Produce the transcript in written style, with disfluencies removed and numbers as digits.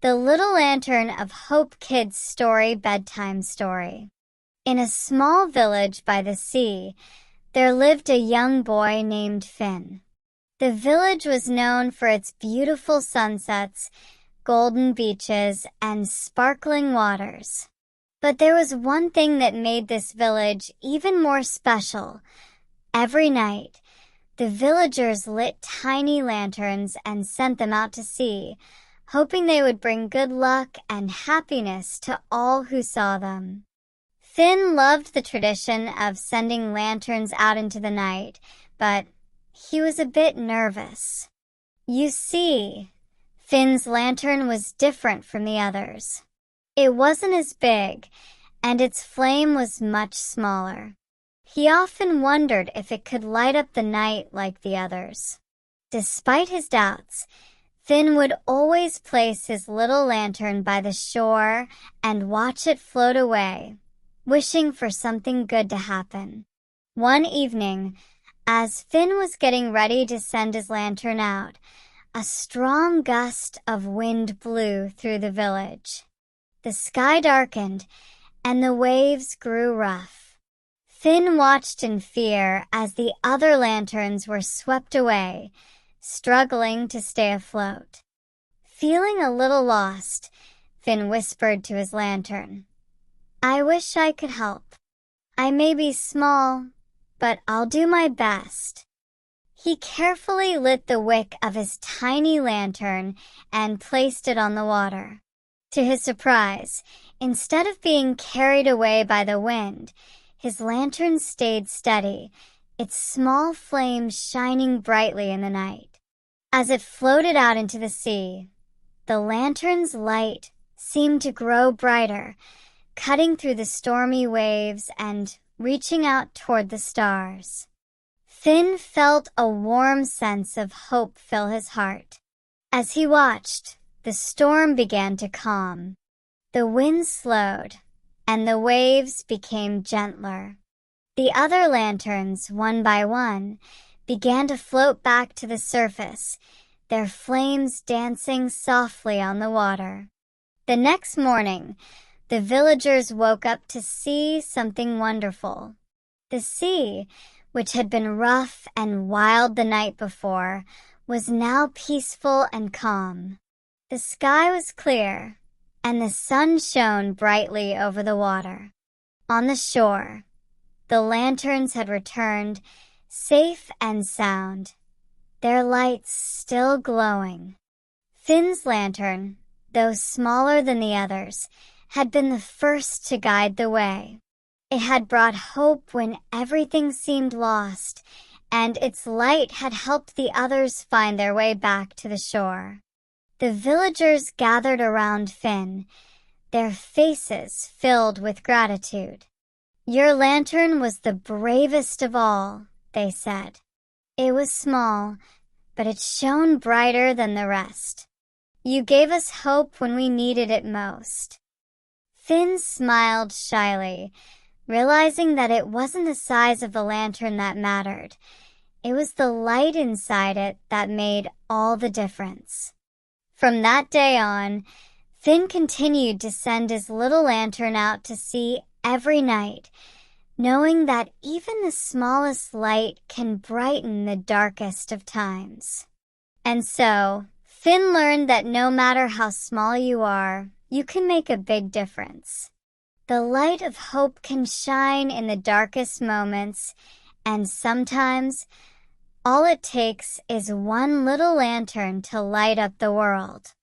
The Little Lantern of Hope Kids Story Bedtime Story. In a small village by the sea, there lived a young boy named Finn. The village was known for its beautiful sunsets, golden beaches, and sparkling waters. But there was one thing that made this village even more special. Every night, the villagers lit tiny lanterns and sent them out to sea, hoping they would bring good luck and happiness to all who saw them. Finn loved the tradition of sending lanterns out into the night, but he was a bit nervous. You see, Finn's lantern was different from the others. It wasn't as big, and its flame was much smaller. He often wondered if it could light up the night like the others. Despite his doubts, Finn would always place his little lantern by the shore and watch it float away, wishing for something good to happen. One evening, as Finn was getting ready to send his lantern out, a strong gust of wind blew through the village. The sky darkened, and the waves grew rough. Finn watched in fear as the other lanterns were swept away, struggling to stay afloat. Feeling a little lost, Finn whispered to his lantern, "I wish I could help. I may be small, but I'll do my best." He carefully lit the wick of his tiny lantern and placed it on the water. To his surprise, instead of being carried away by the wind, his lantern stayed steady, its small flame shining brightly in the night. As it floated out into the sea, the lantern's light seemed to grow brighter, cutting through the stormy waves and reaching out toward the stars. Finn felt a warm sense of hope fill his heart. As he watched, the storm began to calm. The wind slowed, and the waves became gentler. The other lanterns, one by one, began to float back to the surface, their flames dancing softly on the water. The next morning, the villagers woke up to see something wonderful. The sea, which had been rough and wild the night before, was now peaceful and calm. The sky was clear, and the sun shone brightly over the water. On the shore, the lanterns had returned, safe and sound, their lights still glowing. Finn's lantern, though smaller than the others, had been the first to guide the way. It had brought hope when everything seemed lost, and its light had helped the others find their way back to the shore. The villagers gathered around Finn, their faces filled with gratitude. "Your lantern was the bravest of all," they said. "It was small, but it shone brighter than the rest. You gave us hope when we needed it most." Finn smiled shyly, realizing that it wasn't the size of the lantern that mattered. It was the light inside it that made all the difference. From that day on, Finn continued to send his little lantern out to sea every night, knowing that even the smallest light can brighten the darkest of times. And so, Finn learned that no matter how small you are, you can make a big difference. The light of hope can shine in the darkest moments, and sometimes all it takes is one little lantern to light up the world.